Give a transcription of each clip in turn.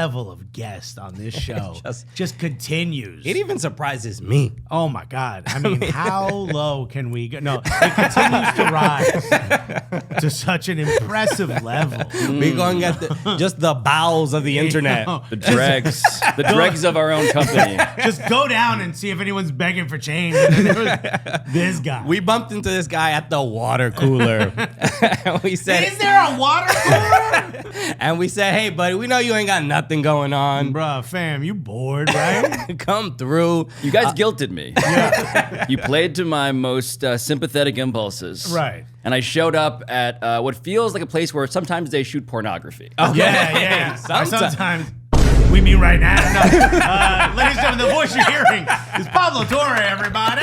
level of guest on this show just continues. It even surprises me. Oh my God. I mean, how low can we go? No, it continues to rise to such an impressive level. We're going at just the bowels of the internet. The dregs of our own company. Just go down and see if anyone's begging for change. And then there was this guy. We bumped into this guy at the water cooler. We said, "Is there a water cooler?" And we said, "Hey, buddy, we know you ain't got nothing going on. Bruh, fam, you bored, right? Come through." You guys guilted me. Yeah. You played to my most sympathetic impulses. Right. And I showed up at what feels like a place where sometimes they shoot pornography. Oh, yeah. Sometimes. We mean right now. No. Ladies and gentlemen, the voice you're hearing is Pablo Torre, everybody.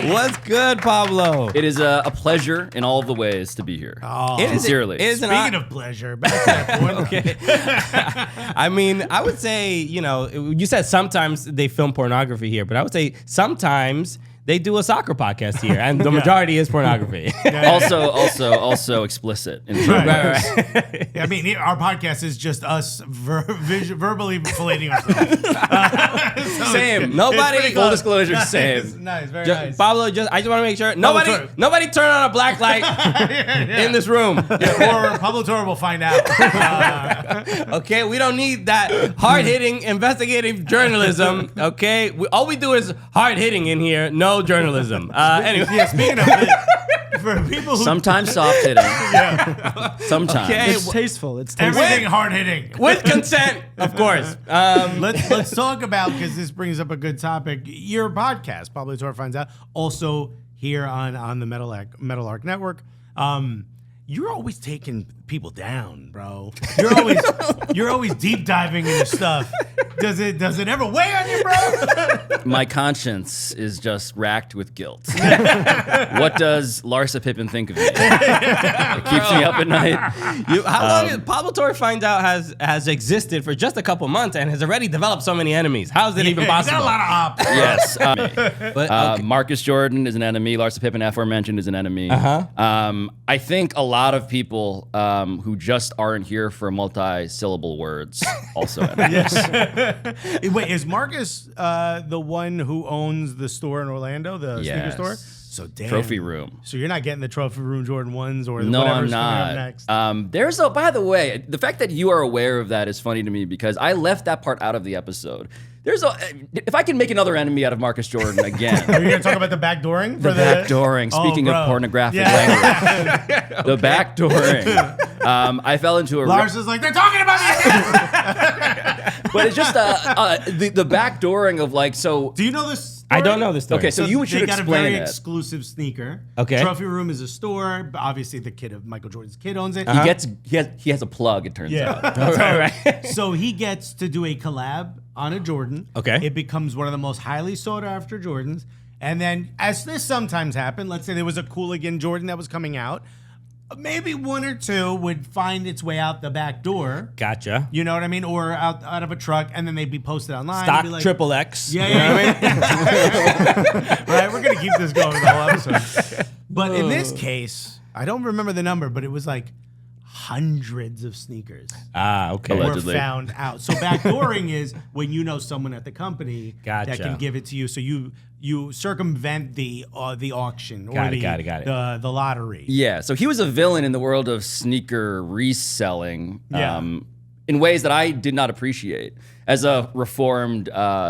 What's good, Pablo? It is a pleasure in all of the ways to be here. Oh, Sincerely. Speaking of pleasure, back to that point. Okay. I mean, I would say, you said sometimes they film pornography here, but I would say sometimes they do a soccer podcast here, and the majority is pornography. Also explicit. Right. I mean, our podcast is just us verbally filleting ourselves. So same. Nobody. Full disclosure. Same. Nice. Very nice. Pablo, I just want to make sure nobody turn on a black light in this room. Or Pablo Torre will find out. Okay, we don't need that hard-hitting investigative journalism. Okay, all we do is hard-hitting in here. No journalism. Anyway, yeah, speaking of it, for people who sometimes soft hitting, sometimes it's tasteful. It's everything hard hitting with consent, of course. Let's talk about, because this brings up a good topic. Your podcast, Pablo Torre Finds Out, also here on the Meadowlarker Network. You're always taking people down, bro. You're always deep diving into stuff. Does it ever weigh on you, bro? My conscience is just racked with guilt. What does Larsa Pippen think of me? It keeps me up at night. How long Pablo Torre Finds Out has existed for just a couple months and has already developed so many enemies? How is it even possible? He's got a lot of Yes. But Marcus Jordan is an enemy. Larsa Pippen, aforementioned, is an enemy. I think a lot of people who just aren't here for multi-syllable words also enemies. Wait, is Marcus the one who owns the store in Orlando, the sneaker store? So damn. Trophy room. So you're not getting the Trophy Room Jordan 1s or no, whatever's I'm coming up not. next? By the way, the fact that you are aware of that is funny to me because I left that part out of the episode. If I can make another enemy out of Marcus Jordan again. Are you going to talk about the backdooring? The backdooring. Speaking of pornographic language. The backdooring. I fell into a... Lars is like, they're talking about me again! But it's just the backdooring of like, so... Do you know this story? I don't know this story. Okay, so you should explain it. They got a very exclusive sneaker. Okay. Trophy Room is a store. Obviously, the kid of Michael Jordan's kid owns it. He has a plug, it turns out. Right. So he gets to do a collab on a Jordan. Okay. It becomes one of the most highly sought after Jordans. And then, as this sometimes happened, let's say there was a Cooligan Jordan that was coming out, maybe one or two would find its way out the back door. Gotcha. You know what I mean? Or out of a truck, and then they'd be posted online. Stock be like, triple X. Yeah. Right, we're going to keep this going the whole episode. But in this case, I don't remember the number, but it was like hundreds of sneakers okay. were found out. So backdooring is when you know someone at the company that can give it to you. So you circumvent the auction or the lottery. Yeah. So he was a villain in the world of sneaker reselling in ways that I did not appreciate. As a reformed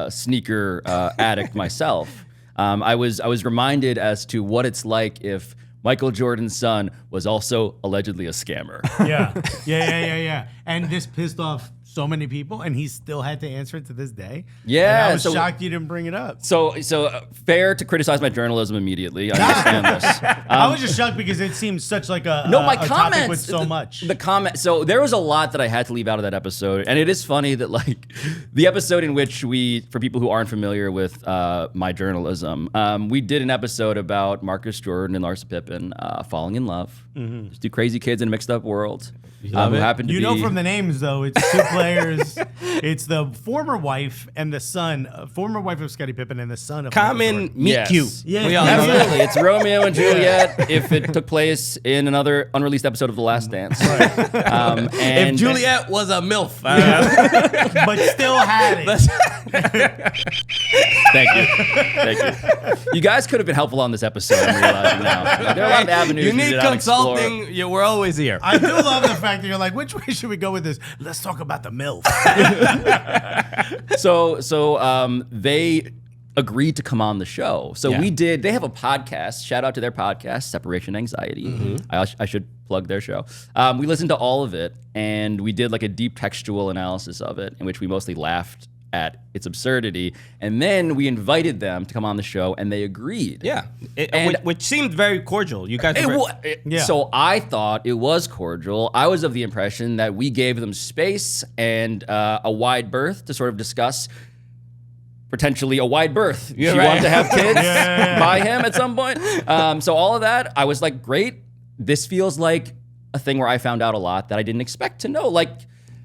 sneaker addict myself, I was reminded as to what it's like if Michael Jordan's son was also allegedly a scammer. Yeah. And this pissed off so many people, and he still had to answer it to this day. Yeah. And I was shocked you didn't bring it up. So fair to criticize my journalism immediately. I understand this. I was just shocked because it seems such like a topic with so much. The comment. So there was a lot that I had to leave out of that episode, and it is funny that like the episode in which for people who aren't familiar with my journalism, we did an episode about Marcus Jordan and Larsa Pippen falling in love. Just two crazy kids in a mixed up world. Who happened to be... You know from the names though, it's two players. It's the former wife and the son, former wife of Scottie Pippen and the son of Common Michael Jordan. meet Yes. cute. Yeah, We all yeah. know that. Absolutely. It's Romeo and Juliet if it took place in another unreleased episode of The Last Dance. And If Juliet was a MILF. but still had it. Thank you. You guys could have been helpful on this episode, I'm realizing now. Like, there are a lot of avenues You we need did not explore. consulting. We're always here. I do love the fact that you're like, which way should we go with this? Let's talk about the MILF. So they agreed to come on the show. So Yeah. they have a podcast. Shout out to their podcast, Separation Anxiety. I should plug their show. We listened to all of it, and we did like a deep textual analysis of it, in which we mostly laughed at its absurdity. And then we invited them to come on the show, and they agreed. Yeah. And- Which seemed very cordial. You guys were Yeah. So I thought it was cordial. I was of the impression that we gave them space and a wide berth to sort of discuss potentially a wide berth. Yeah, She right. wanted to have kids Yeah. by him at some point. So all of that, I was like, great. This feels like a thing where I found out a lot that I didn't expect to know. Like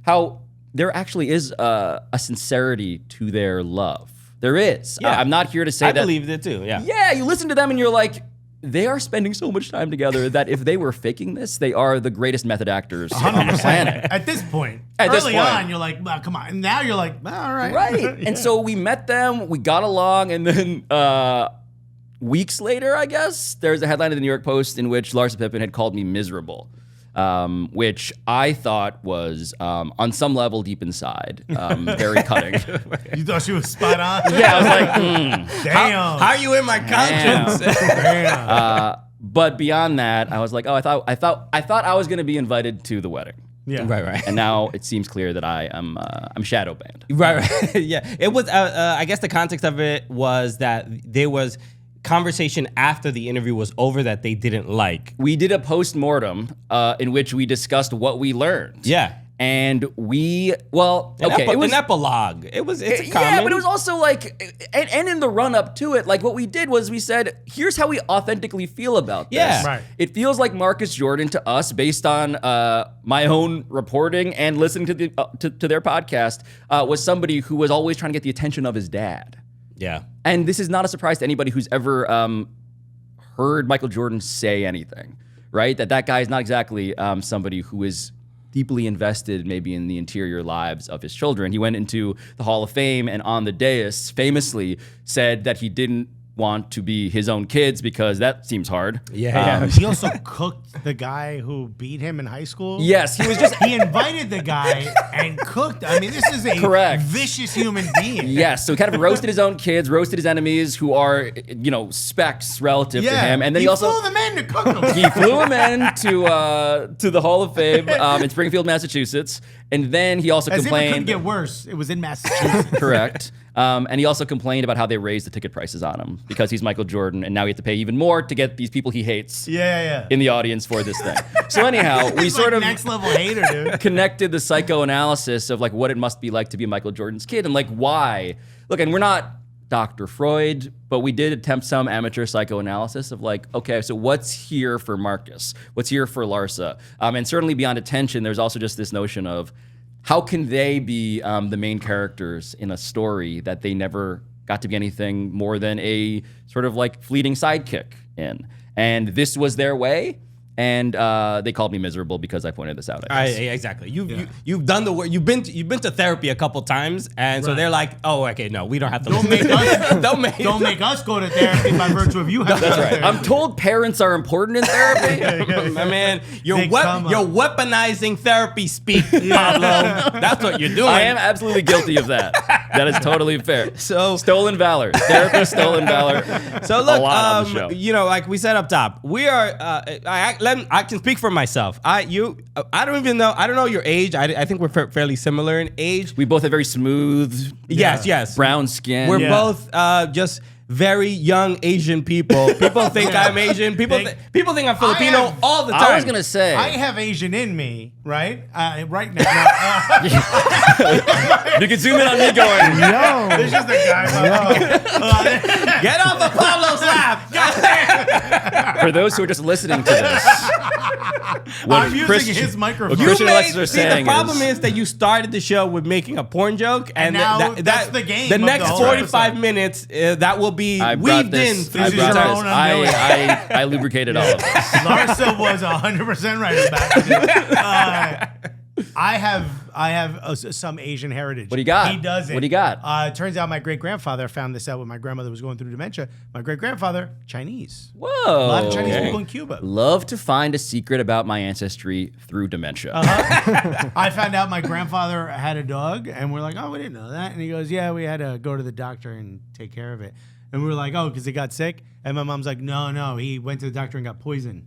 how there actually is a sincerity to their love. There is. Yeah. I'm not here to say I that. believed it too. Yeah. Yeah, you listen to them and you're like, they are spending so much time together that if they were faking this, they are the greatest method actors on the planet. At this point. At this Early point. on, you're like, well, come on. And now you're like, all right. Right. And so we met them, we got along, and then weeks later, I guess, there's a headline in the New York Post in which Larsa Pippen had called me miserable. Which I thought was, on some level deep inside, very cutting. You thought she was spot on? Yeah, I was like, Damn. How are you in my conscience? Damn. but beyond that, I was like, oh, I thought I was going to be invited to the wedding. Yeah. Right. And now it seems clear that I'm shadow banned. Right. Yeah. It was, I guess the context of it was that there was conversation after the interview was over that they didn't like. We did a post-mortem in which we discussed what we learned. Yeah. And it was An epilogue. It's a common. yeah, but it was also like, and in the run-up to it, like what we did was we said, here's how we authentically feel about this. Yeah. Right. It feels like Marcus Jordan to us, based on my own reporting and listening to their podcast, was somebody who was always trying to get the attention of his dad. Yeah. And this is not a surprise to anybody who's ever heard Michael Jordan say anything, right? That guy is not exactly somebody who is deeply invested maybe in the interior lives of his children. He went into the Hall of Fame and on the dais famously said that he didn't want to be his own kids because that seems hard. Yeah. He also cooked the guy who beat him in high school. Yes, he was just He invited the guy and cooked. I mean, this is a Correct. vicious human being. Yes, so he kind of roasted his own kids, roasted his enemies who are, specks relative to him. And then he also flew them in to cook them. he flew him in to the Hall of Fame in Springfield, Massachusetts. And then he also As if it complained. couldn't get worse. It was in Massachusetts. Correct. And he also complained about how they raised the ticket prices on him because he's Michael Jordan, and now he has to pay even more to get these people he hates Yeah. in the audience for this thing. So anyhow, we He's sort like of next level hater, dude. connected the psychoanalysis of like what it must be like to be Michael Jordan's kid and like why. Look, and we're not Dr. Freud, but we did attempt some amateur psychoanalysis of like, okay, so what's here for Marcus? What's here for Larsa? And certainly beyond attention, there's also just this notion of how can they be the main characters in a story that they never got to be anything more than a sort of like fleeting sidekick in? And this was their way. And they called me miserable because I pointed this out. I guess. Exactly. You've done the work. You've been to therapy a couple times, and so Right. they're like, oh, okay, no, we don't have to. Don't make us don't make us go to therapy by virtue of you having That's to go to right. therapy. I'm told parents are important in therapy. My man, you're They come up. weaponizing therapy speak, Pablo. That's what you're doing. I am absolutely guilty of that. That is totally fair. So- stolen valor. Therapy, stolen valor. So look, a lot on the show. like we said up top, we are. I can speak for myself. I don't even know. I don't know your age. I think we're fairly similar in age. We both have very smooth, Yes. brown skin. We're Yeah. both just very young Asian people. People think I'm Asian. People think I'm Filipino have- all the time. I was gonna say. I have Asian in me, right? Right now. you can zoom in on me going. No. This is the guy. Get off of Pablo's lap. For those who are just listening to this, I'm using Christian- his microphone. what Christian and Alexis are the saying problem is that you started the show with making a porn joke, and now that's the game The of next the whole 45 episode. minutes that will be I brought weaved this. in. This I is brought your this. own undoing. I lubricated all of this. Larsa was 100% right about it. I have some Asian heritage. What do you got? He doesn't. What do you got? It turns out my great-grandfather found this out when my grandmother was going through dementia. My great-grandfather, Chinese. Whoa. A lot of Chinese people in Cuba. Love to find a secret about my ancestry through dementia. I found out my grandfather had a dog, and we're like, oh, we didn't know that. And he goes, yeah, we had to go to the doctor and take care of it. And we were like, oh, because it got sick? And my mom's like, no, he went to the doctor and got poisoned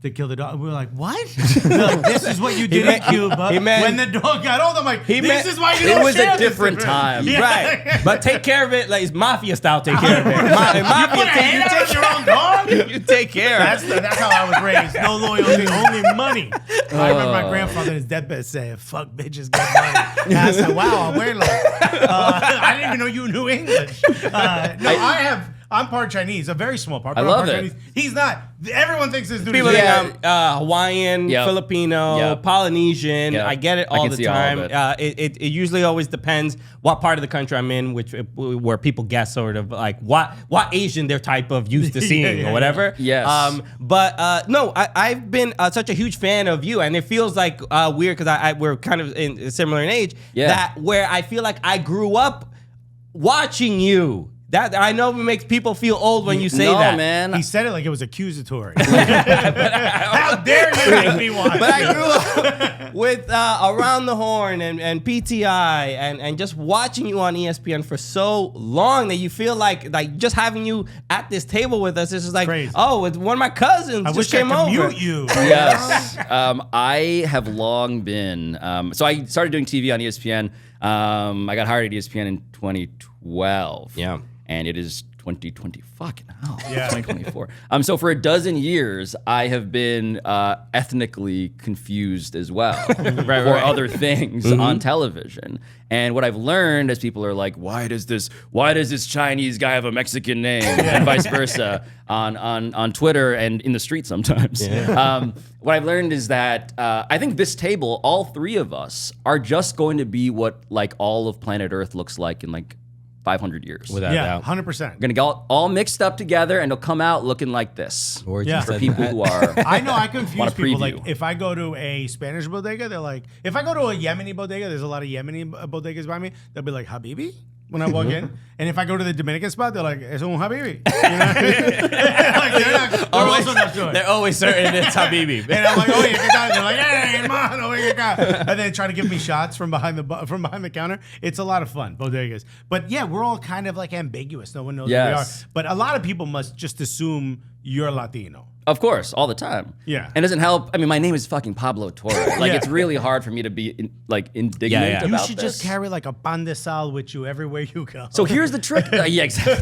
to kill the dog. And we were like, what? They're like, this is what you did in Cuba when the dog got old. I'm like, this is why you don't It was share a this different with me. time. Yeah. Right, but take care of it like it's mafia style. Take care of it. Mafia, Put a hand out your own dog? you take care of it. That's how I was raised. No loyalty, only money. I remember my grandfather in his deathbed saying, fuck bitches, get money. And I said, wow, abuelo. I didn't even know you knew English. I'm part Chinese, a very small part. But I love I'm part it. Chinese. He's not. Everyone thinks this dude People is think I'm Hawaiian, Yep. Filipino, Yep. Polynesian. Yep. I get it I all can the see all of time. it. It usually always depends what part of the country I'm in, where people guess sort of like what Asian they're type of used to seeing or whatever. Yes. But no, I've been such a huge fan of you, and it feels like weird because we're kind of similar in age. Yeah. That where I feel like I grew up watching you. That I know makes people feel old when you say no, that. man. He said it like it was accusatory. How dare you make me watch? But I grew up with Around the Horn and PTI and just watching you on ESPN for so long that you feel like just having you at this table with us is just like, Crazy. oh, it's one of my cousins I just wish I came could over. mute you. Yes. I have long been. So I started doing TV on ESPN. I got hired at ESPN in 2012. Yeah. And it is 2020. Fucking hell. Yeah. 2024. So for a dozen years, I have been ethnically confused as well for other things on television. And what I've learned as people are like, why does this Chinese guy have a Mexican name, and vice versa on Twitter and in the street sometimes. What I've learned is that I think this table, all three of us, are just going to be what like all of planet Earth looks like in like 500 years. Without Yeah, doubt. 100%. Gonna get all mixed up together, and they'll come out looking like this. Or Yeah. just For said people that. who are, I know I confuse Wanna people. preview. Like if I go to a Spanish bodega, they're like, if I go to a Yemeni bodega, there's a lot of Yemeni bodegas by me. They'll be like, Habibi? When I walk in. And if I go to the Dominican spot, they're like, es un Habibi. You know what I mean? They're also not sure. They're always certain it's Habibi. And I'm like, oh, yeah, ¿qué tal? They're like, hey, hermano, ven acá. And they try to give me shots from behind the counter. It's a lot of fun, bodegas. But yeah, we're all kind of like ambiguous. No one knows who we are. Yes. But a lot of people must just assume you're Latino. of course, all the time. Yeah. And it doesn't help. I mean, my name is fucking Pablo Torre. Like, Yeah. it's really hard for me to be indignant Yeah. about You should this. just carry like a pan de sal with you everywhere you go. So here's the trick. Yeah, exactly.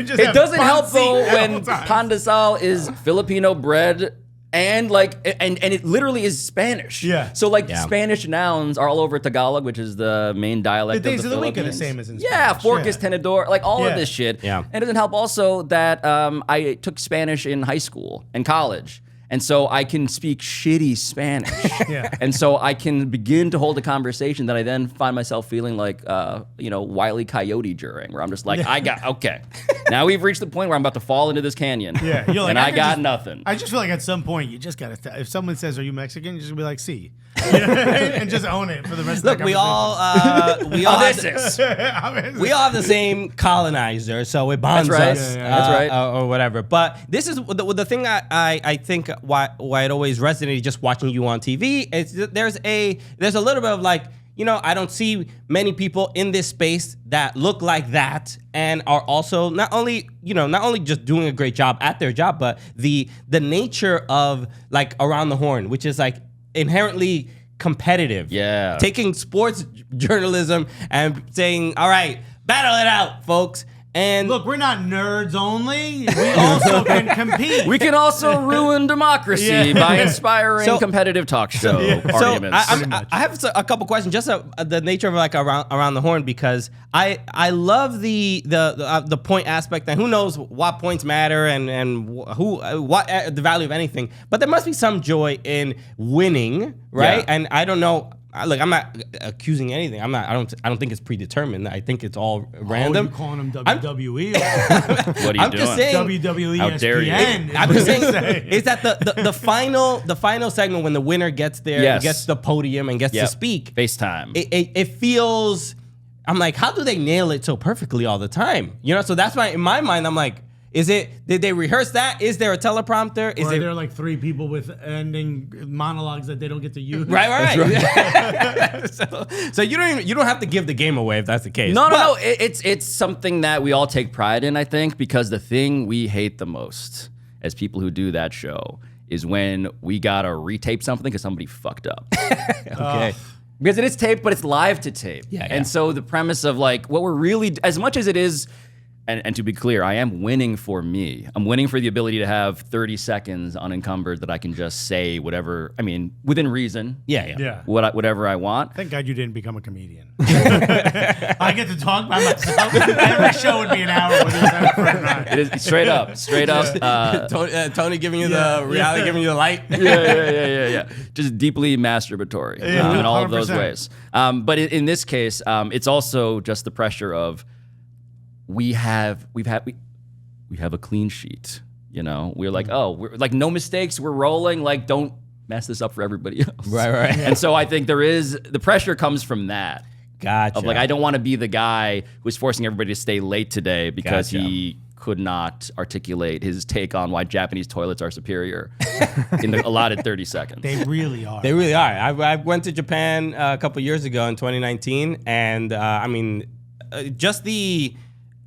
Just It have doesn't pan help seat though at when all times. pan de sal is Filipino bread and it literally is Spanish. Yeah. So like Yeah. Spanish nouns are all over Tagalog, which is the main dialect The days of the of the week are the Philippines. same as in Yeah, Spanish. fork Yeah. is tenedor, like all Yeah. of this shit. Yeah. And it doesn't help also that I took Spanish in high school and college. And so I can speak shitty Spanish. Yeah. And so I can begin to hold a conversation that I then find myself feeling like, Wile E. Coyote during, where I'm just like, okay. Now we've reached the point where I'm about to fall into this canyon. Yeah, you're like, and I I could got just- nothing. I just feel like at some point you just gotta. If someone says, "Are you Mexican?" You just be like, "See," you know, and just own it for the rest Look, of the we all Oh, have this is. we all have the same colonizer, so it bonds That's right. us, Yeah, that's right. or whatever. But this is the thing I think why it always resonated just watching you on TV. Is that there's a little bit of like, I don't see many people in this space that look like that and are also not only just doing a great job at their job, but the nature of like Around the Horn, which is like inherently competitive. Yeah. Taking sports journalism and saying, all right, battle it out, folks. And Look, we're not nerds only. We also can compete. We can also ruin democracy by inspiring So- competitive talk show arguments. I have a couple questions, just the nature of like around the horn, because I love the point aspect, and who knows what points matter and what the value of anything, but there must be some joy in winning, right? Yeah. And I don't know. Look, I'm not accusing anything. I don't think it's predetermined. I think it's all random. Oh, you calling them WWE? What are you I'm doing? just saying. WWE How dare you. ESPN. I'm just saying, is that the final segment when the winner gets there, Yes. gets the podium and gets to Yep. speak. FaceTime. It feels. I'm like, how do they nail it so perfectly all the time? So that's why in my mind I'm like, did they rehearse that? Is there a teleprompter? Or are there like 3 people with ending monologues that they don't get to use? Right. so you don't have to give the game away if that's the case. No. It's something that we all take pride in, I think, because the thing we hate the most as people who do that show is when we gotta retape something because somebody fucked up. Okay. Because it is taped, but it's live to tape. Yeah. And so the premise of like what we're really, as much as it is, and to be clear, I am winning for me. I'm winning for the ability to have 30 seconds unencumbered that I can just say whatever, within reason. Yeah. Whatever I want. Thank God you didn't become a comedian. I get to talk by myself. Every show would be an hour with this. It is straight up. Tony giving you the reality, giving you the light. Yeah. Just deeply masturbatory in all of those 100%. ways. But in this case, it's also just the pressure of we have a clean sheet. We're like, we're like no mistakes. We're rolling. Like, don't mess this up for everybody else. Right. And so I think the pressure comes from that. Gotcha. Of like, I don't want to be the guy who's forcing everybody to stay late today because he could not articulate his take on why Japanese toilets are superior in the allotted 30 seconds. They really are. They really are. I went to Japan a couple years ago in 2019, and just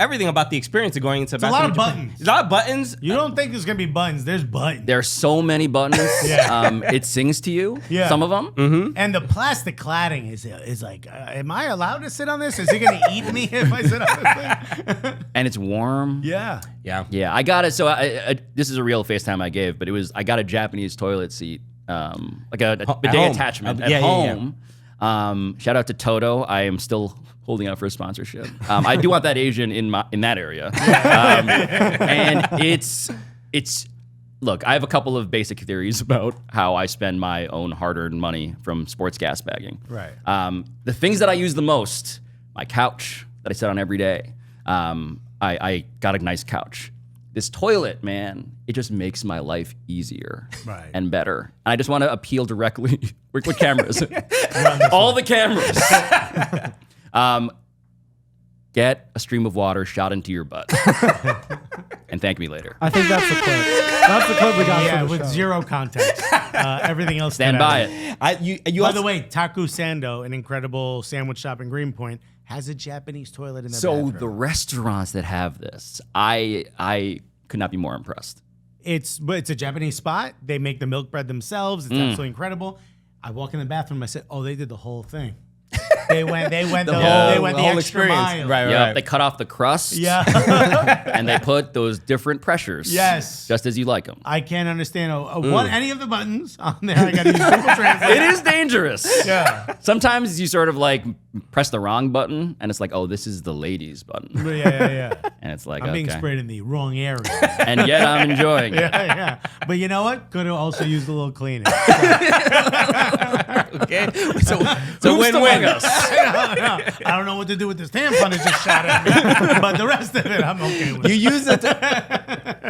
everything about the experience of going into a lot of buttons. There's a lot of buttons. You don't think there's going to be buttons. There's buttons. There are so many buttons. It sings to you, some of them. Mm-hmm. And the plastic cladding is like, am I allowed to sit on this? Is he going to eat me if I sit on this thing? And it's warm. Yeah. Yeah, I got it. So this is a real FaceTime I gave, but I got a Japanese toilet seat, like a bidet home. attachment Yeah, at home. Shout out to Toto. I am still holding out for a sponsorship. I do want that Asian in that area. And it's look, I have a couple of basic theories about how I spend my own hard-earned money from sports gas bagging. Right. The things that I use the most, my couch that I sit on every day. I got a nice couch. This toilet, man, it just makes my life easier and better. And I just want to appeal directly with cameras. All the cameras. Get a stream of water shot into your butt. And thank me later. I think that's the clip. That's the clip we got Yeah, for the with show. zero context. Everything else. Stand by it. By the way, Taku Sando, an incredible sandwich shop in Greenpoint, has a Japanese toilet in their So bathroom. the restaurants that have this, I could not be more impressed. It's a Japanese spot. They make the milk bread themselves. It's absolutely incredible. I walk in the bathroom. I said, "Oh, they did the whole thing. They went the whole extra experience. mile." Right. Yep, they cut off the crust. Yeah. And they put those different pressures. Yes. Just as you like them. I can't understand any of the buttons on there. I got to use Google Translate. It is dangerous. Yeah. Sometimes you sort of like press the wrong button and it's like, oh, this is the ladies button. Yeah. And it's like, I'm being okay. sprayed in the wrong area. And yet I'm enjoying it. Yeah. But you know what? Could have also used a little cleaning. Okay. So Who's win-win. among us? I don't know what to do with this tampon that just shot at me. But the rest of it, I'm okay with. You use it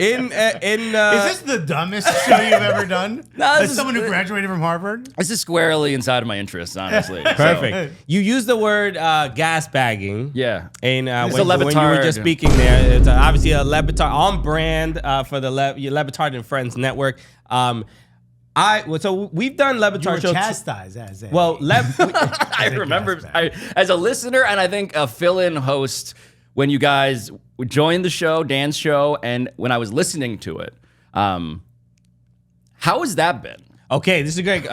in. Is this the dumbest show you've ever done? No, As this is- someone who graduated from Harvard? This is squarely inside of my interests, honestly. Perfect. You use the word gas bagging. Yeah. And It's when a you were Lebitard. just speaking there, it's obviously a Le Batard on brand for the Le Batard and Friends Network. So we've done Le You were Batard show. chastised as a. Well, I remember as a listener and I think a fill-in host when you guys joined the show, Dan's show, and when I was listening to it. How has that been? Okay, this is great.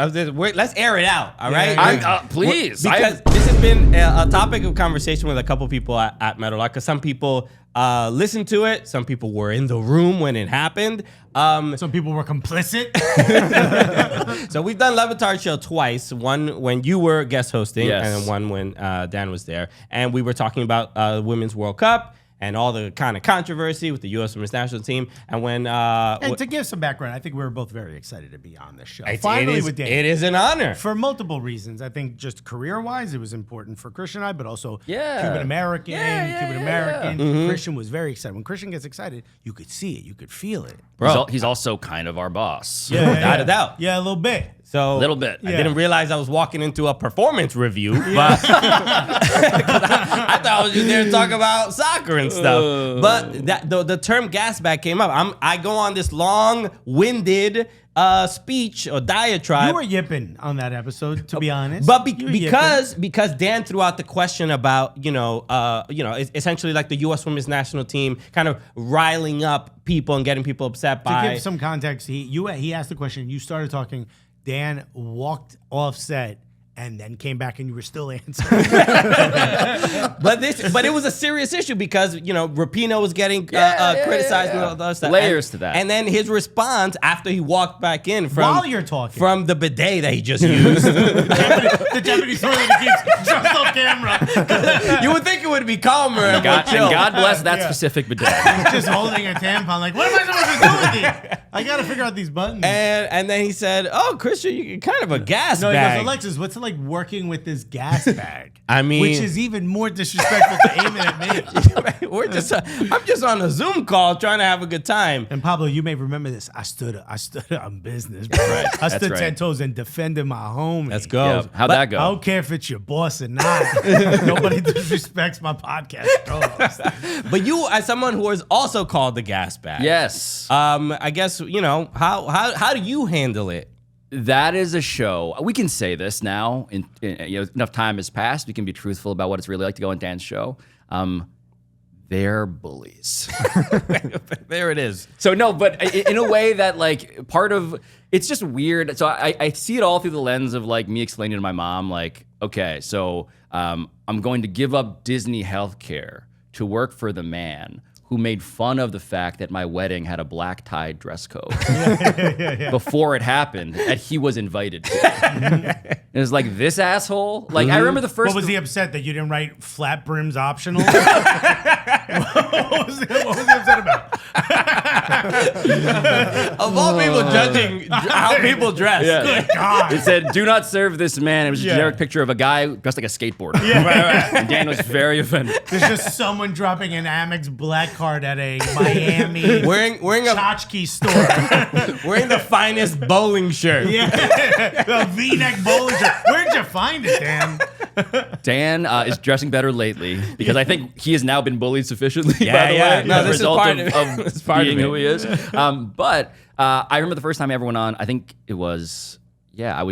Let's air it out, all right? Please. Because this has been a topic of conversation with a couple people at Meadowlarker. Some people listened to it. Some people were in the room when it happened. Some people were complicit. So we've done Le Batard show twice. One when you were guest hosting, Yes. and then one when Dan was there. And we were talking about Women's World Cup and all the kind of controversy with the U.S. Women's National Team. And when And to give some background, I think we were both very excited to be on this show. Finally with Dan. it is an honor. For multiple reasons. I think just career-wise, it was important for Christian and I, but also Yeah. Cuban-American. Yeah. Christian was very excited. When Christian gets excited, you could see it. You could feel it. Bro. He's also kind of our boss. Without a doubt. Yeah, a little bit. So Little bit. I Yeah. didn't realize I was walking into a performance review, but I thought I was just there to talk about soccer and stuff. But the term gas bag came up. I go on this long-winded speech or diatribe. You were yipping on that episode, to be honest. But You were yipping. because Dan threw out the question about essentially like the U.S. Women's National Team kind of riling up people and getting people upset To by. give some context, he asked the question, you started talking, Dan walked off set and then came back and you were still answering. But it was a serious issue because Rapinoe was getting criticized and all that stuff. Layers to that. And then his response after he walked back in While you're talking. from the bidet that he just used, the Japanese toilet that keeps just off camera. you would think it would be calmer and more God, chill. and God bless that Yeah. specific bidet. Just holding a tampon, like, what am I supposed to do with these? I gotta figure out these buttons. And then he said, "Oh, Christian, you're kind of a gas No, he bag." goes, Alexis, what's it like working with this gas bag? I mean- which is even more disrespectful to aim it at me. I'm just on a Zoom call trying to have a good time. And Pablo, you may remember this. I stood on business, bro. Right, I that's stood right. 10 toes and defended my homie. Let's go. Yeah, how'd that go? I don't care if it's your boss or not. Nobody disrespects my podcast co-host. But you, as someone who is also called the gas bag, Yes. I guess how do you handle it? That is a show. We can say this now. Enough time has passed. We can be truthful about what it's really like to go on Dan's show. They're bullies. There it is. So no, but in a way that like part of it's just weird. So I see it all through the lens of like me explaining to my mom, like, okay, so I'm going to give up Disney healthcare to work for the man who made fun of the fact that my wedding had a black tie dress code before it happened that he was invited to. It was like, this asshole. Like, I remember the first. What was he upset that you didn't write flat brims optional? What was he upset about? Of all people judging how people dress. Yeah. Good God. It said, "Do not serve this man." It was a Yeah. generic picture of a guy dressed like a skateboarder. Yeah. And Dan was very offended. There's just someone dropping an Amex black card at a Miami Wearing a tchotchke store. wearing the finest bowling shirt. Yeah, the V-neck bowling shirt. Where'd you find it, Dan? Dan is dressing better lately because I think he has now been bullied sufficiently. Yeah, by the yeah. way, No, as a this is result part of it. of It's part of being it. who he is. But I remember the first time I ever went on. I think it was I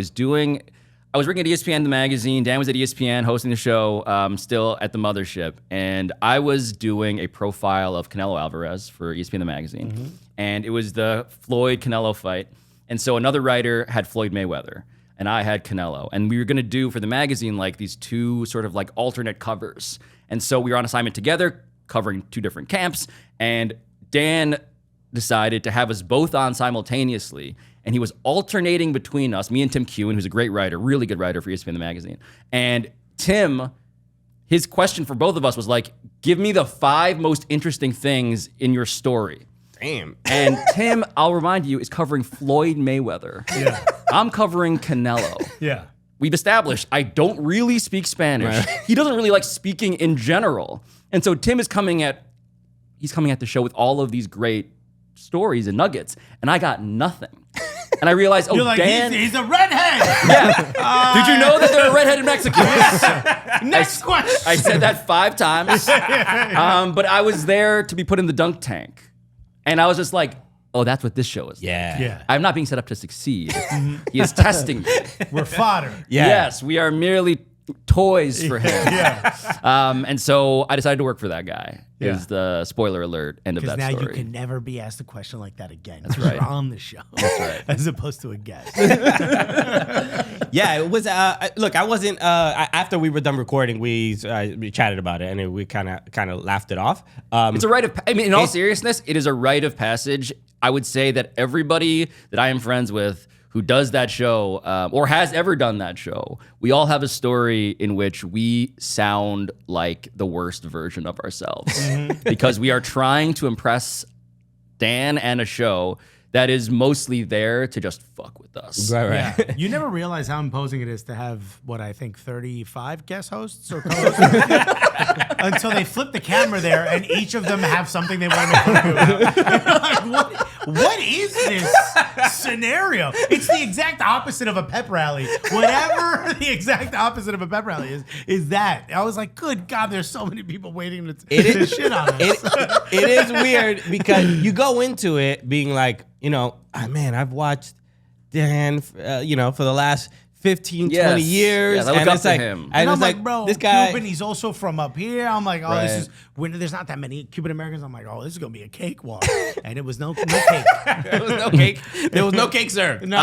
was working at ESPN, the magazine. Dan was at ESPN hosting the show, still at the mothership. And I was doing a profile of Canelo Alvarez for ESPN, the magazine. Mm-hmm. And it was the Floyd-Canelo fight. And so another writer had Floyd Mayweather. And I had Canelo. And we were going to do for the magazine like these two sort of like alternate covers. And so we were on assignment together, covering two different camps. And Dan decided to have us both on simultaneously. And he was alternating between us, me and Tim Kewen, who's a great writer, really good writer for ESPN the magazine. And Tim, his question for both of us was like, give me the 5 most interesting things in your story. Damn. And Tim, I'll remind you, is covering Floyd Mayweather. Yeah. I'm covering Canelo. Yeah. We've established I don't really speak Spanish. He doesn't really like speaking in general. And so Tim is coming at the show with all of these great stories and nuggets, and I got nothing. And I realized, You're like, Dan. he's a redhead. Did you know that there are redheaded Mexicans? Next question. I said that 5 times. But I was there to be put in the dunk tank. And I was just like, oh, that's what this show is. Yeah. Yeah. I'm not being set up to succeed. He is testing me. We're fodder. Yeah. Yes, we are merely toys for him. And so I decided to work for that guy. Is the spoiler alert end of that now story. you can never be asked a question like that again. That's right. You're on the show. That's right. As opposed to a guest. Yeah, it was. Look, I wasn't. After we were done recording, we chatted about it, and we kind of laughed it off. It's a rite of. I mean, in all seriousness, it is a rite of passage. I would say that everybody that I am friends with who does that show or has ever done that show, we all have a story in which we sound like the worst version of ourselves because we are trying to impress Dan and a show that is mostly there to just fuck with us. Right. Yeah. You never realize how imposing it is to have, what I think, 35 guest hosts or co-hosts until they flip the camera there and each of them have something they want to make fun of you about. Like, what is this scenario? It's the exact opposite of a pep rally. Whatever the exact opposite of a pep rally is that. I was like, good God, there's so many people waiting to shit on us. It is weird because you go into it being like, man, I've watched Dan, for the last 15, 20 years. Yes, I look and up it's to like, him. And I'm like, like, bro, this guy. Cuban, he's also from up here. I'm like, Right. this is when there's not that many Cuban Americans. I'm like, this is gonna be a cakewalk, and it was no cake. There was no cake. There was no cake, sir. No,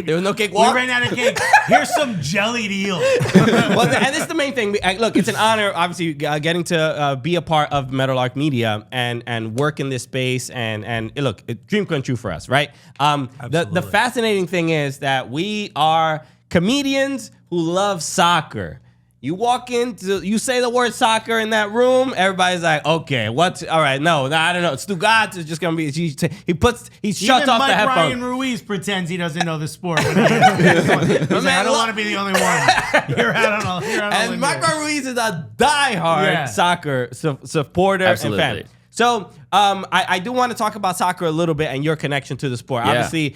There was no cake we walk. ran out of cake. Here's some jellied eel. Well, and this is the main thing. Look, it's an honor, obviously, getting to be a part of Meadowlarker Media and work in this space. And look, dream come true for us, right? The fascinating thing is that we are comedians who love soccer. You walk into, you say the word soccer in that room, everybody's like, okay, all right, no, I don't know. Stugatz is just gonna be. He shuts Even off Mike the headphones. Ryan Ruiz pretends he doesn't know the sport. He's like, I don't want to be the only one. You're out on And Mike Ryan Ruiz is a diehard soccer supporter Absolutely. and fan. So I do want to talk about soccer a little bit and your connection to the sport. Yeah. Obviously,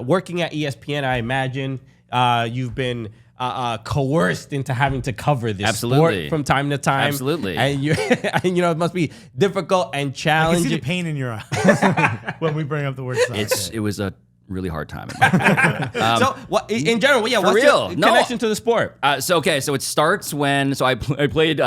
working at ESPN, I imagine you've been coerced into having to cover this sport from time to time. Absolutely. And it must be difficult and I can see challenging. the pain in your eyes when we bring up the word soccer. It was a really hard time. In my life. So, in general, what's real. your No. connection to the sport? So it starts when I played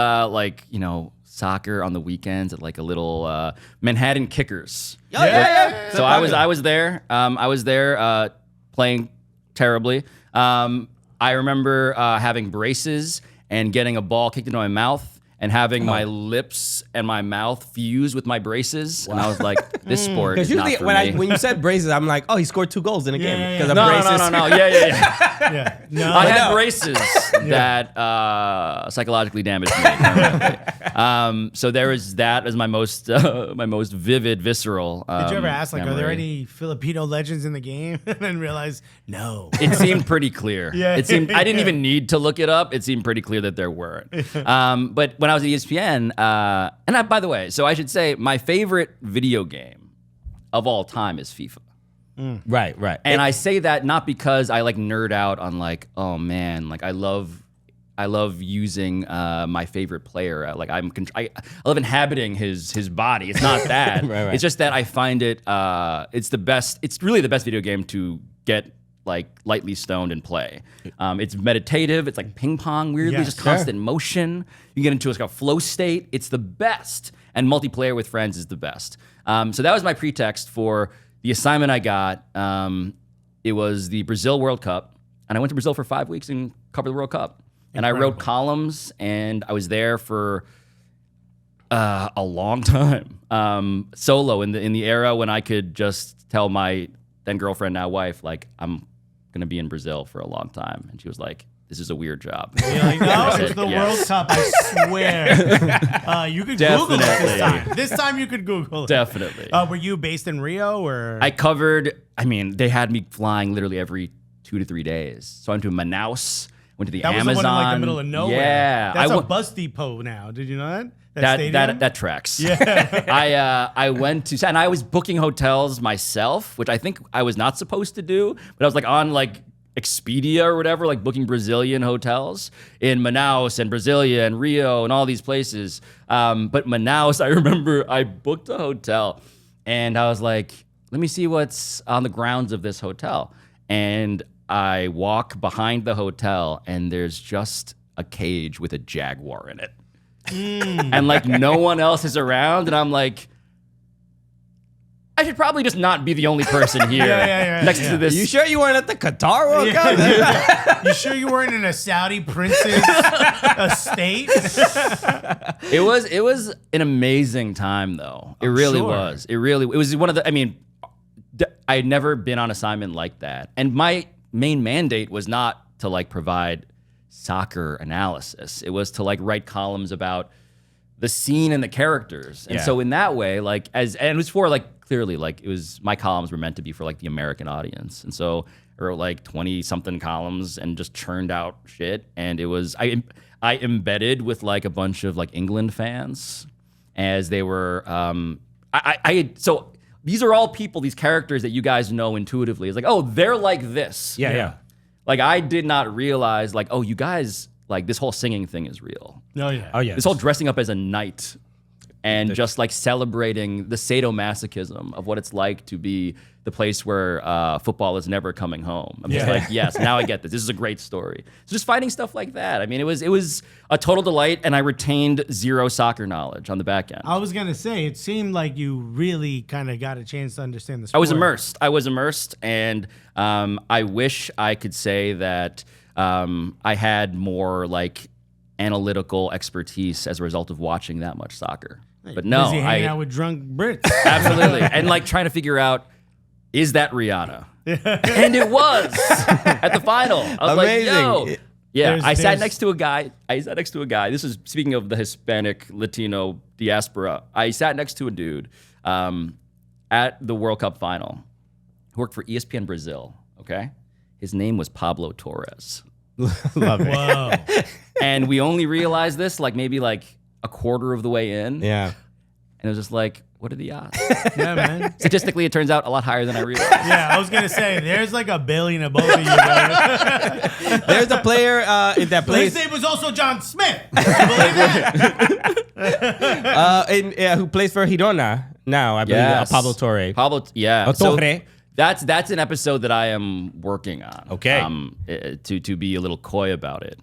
soccer on the weekends at like a little Manhattan Kickers. Yeah. So I was there. I was there playing terribly. I remember having braces and getting a ball kicked into my mouth and having my lips and my mouth fuse with my braces. And I was like, this sport is not for me. When you said braces, I'm like, oh, he scored 2 goals in a game because of No. braces. Yeah. No, I had braces that psychologically damaged me. So there was that as my most vivid, visceral. Did you ever ask, like, are there memory. any Filipino legends in the game? And then realize, no. It seemed pretty clear. Yeah. I didn't even need to look it up. It seemed pretty clear that there weren't. But when I was at ESPN, by the way, so I should say my favorite video game of all time is FIFA. Right. And I say that not because I like nerd out on like, oh man, like I love using my favorite player. Like I love inhabiting his body. It's not that. Right. It's just that I find it. It's the best. It's really the best video game to get like lightly stoned and play. It's meditative. It's like ping pong. Weirdly, Yes, just sure. constant motion. You get into a flow state. It's the best. And multiplayer with friends is the best. So that was my pretext for the assignment I got. It was the Brazil World Cup, and I went to Brazil for 5 weeks and covered the World Cup. And I wrote columns, and I was there for a long time, solo in the era when I could just tell my then girlfriend, now wife, like, I'm gonna be in Brazil for a long time, and she was like, "This is a weird job." You're like, no, I said, it's the yes. World Cup, I swear. You could Google it this Definitely. time. This time you could Google it. Definitely. Were you based in Rio or? I covered. I mean, they had me flying literally every 2 to 3 days. So I went to Manaus, went to the that was Amazon. the one in like the middle of nowhere. Yeah, That's I a went- bus depot now. Did you know that? Stadium? that tracks. Yeah. I went to, and I was booking hotels myself, which I think I was not supposed to do, but I was like on like Expedia or whatever, like booking Brazilian hotels in Manaus and Brasilia and Rio and all these places. But Manaus, I remember I booked a hotel and I was like, let me see what's on the grounds of this hotel. And I walk behind the hotel and there's just a cage with a jaguar in it. And like no one else is around. And I'm like, I should probably just not be the only person here next to this. You sure you weren't at the Qatar World Cup? You sure you weren't in a Saudi prince's estate? It was an amazing time though. It really sure. was. It was one of the, I mean, I had never been on assignment like that. And my main mandate was not to like provide soccer analysis. It was to like write columns about the scene and the characters. And so in that way, like and it was for like, clearly like it was, my columns were meant to be for like the American audience. And so I wrote like 20 something columns and just churned out shit. And it was, I embedded with like a bunch of like England fans as they were, so these are all people, these characters that you guys know intuitively. It's like, oh, they're like this. Yeah. Like I did not realize like, oh, you guys, like this whole singing thing is real. Oh yeah. This whole dressing up as a knight and just like celebrating the sadomasochism of what it's like to be the place where football is never coming home. I'm just like, yes, now I get this. This is a great story. So just finding stuff like that. I mean, it was a total delight, and I retained zero soccer knowledge on the back end. I was gonna say, it seemed like you really kind of got a chance to understand the sport. I was immersed, and I wish I could say that I had more like analytical expertise as a result of watching that much soccer. But no, Busy hanging out with drunk Brits. absolutely, and like trying to figure out, is that Rihanna? And it was at the final. I was Amazing. like, yo. Yeah, I sat there's- next to a guy. This is speaking of the Hispanic Latino diaspora. I sat next to a dude at the World Cup final who worked for ESPN Brazil. Okay, his name was Pablo Torres. Love it. Whoa. And we only realized this like maybe like a quarter of the way in. Yeah. And it was just like, what are the odds? Yeah, man. Statistically, it turns out a lot higher than I realized. Yeah, I was gonna say there's like a billion of both of you guys. There's a player that His plays name was also John Smith. You believe that? who plays for Girona now, I believe. Yes. Pablo Torre. Torre. That's an episode that I am working on. Okay. To be a little coy about it.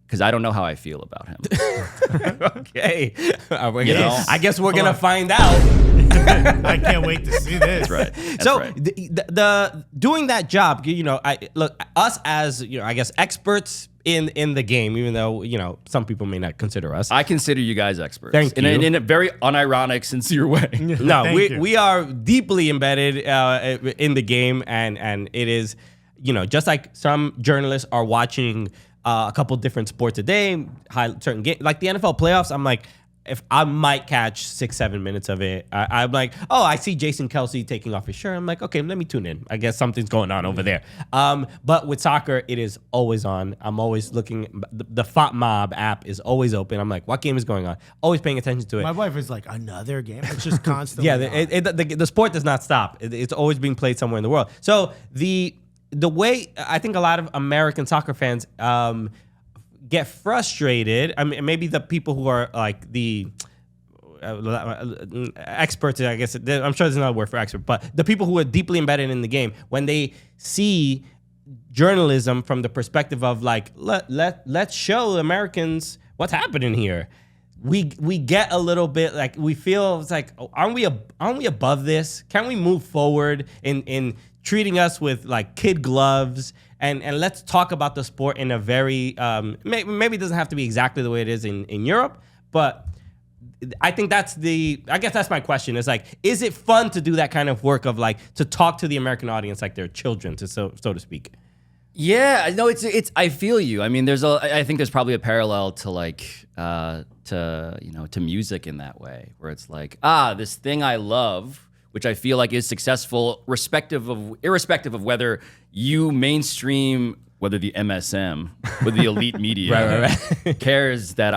Because I don't know how I feel about him. Okay. know? I guess we're gonna find out. I can't wait to see this. Right. That's So right. the doing that job, look, us as I guess experts in the game, even though some people may not consider us. I consider you guys experts. Thank you. In a very unironic, sincere way. No, Thank you. we are deeply embedded in the game, and it is, just like some journalists are watching a couple different sports a day, certain game like the NFL playoffs. I'm like, if I might catch 6-7 minutes of it, I'm like, oh, I see Jason Kelsey taking off his shirt. I'm like, okay, let me tune in. I guess something's going on over there. But with soccer, it is always on. I'm always looking. The FotMob app is always open. I'm like, what game is going on? Always paying attention to it. My wife is like, another game. It's just constantly. Yeah, the sport does not stop. It's always being played somewhere in the world. So the way I think a lot of American soccer fans get frustrated. I mean, maybe the people who are like the experts, I guess, I'm sure there's another word for expert, but the people who are deeply embedded in the game, when they see journalism from the perspective of like, let's show Americans what's happening here. We get a little bit like, we feel it's like, aren't we above this? Can we move forward in treating us with like kid gloves, and let's talk about the sport in a very maybe it doesn't have to be exactly the way it is in Europe, but I think I guess that's my question. Is like, is it fun to do that kind of work of like to talk to the American audience like they're children, so to speak? Yeah, no, it's. I feel you. I mean, I think there's probably a parallel to like to music in that way, where it's like, this thing I love, which I feel like is successful, irrespective of whether you mainstream, whether the MSM, whether the elite media right. cares that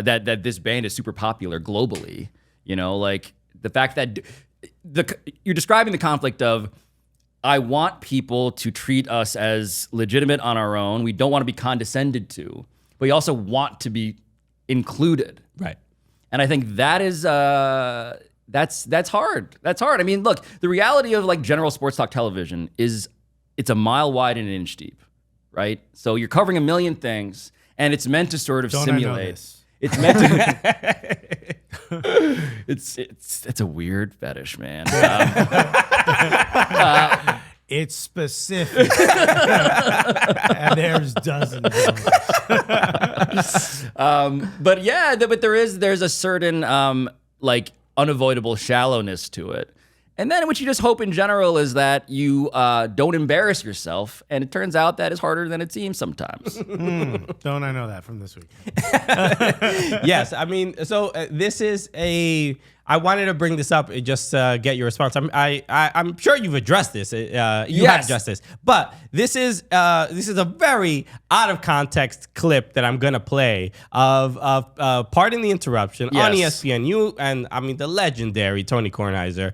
that this band is super popular globally. Like the fact that you're describing the conflict of, I want people to treat us as legitimate on our own. We don't want to be condescended to, but we also want to be included. Right. And I think that is that's hard. That's hard. I mean, look, the reality of like general sports talk television is it's a mile wide and an inch deep, right? So you're covering a million things, and it's meant to sort of simulate. I know this? It's meant to. It's a weird fetish, man. It's specific, and there's dozens of them. But yeah, there's a certain like unavoidable shallowness to it. And then what you just hope in general is that you don't embarrass yourself. And it turns out that is harder than it seems sometimes. Don't I know that from this weekend? Yes, I mean, so this is I wanted to bring this up and just get your response. I'm sure you've addressed this. You have addressed this, but this is a very out of context clip that I'm gonna play of pardon the interruption on ESPN. The legendary Tony Kornheiser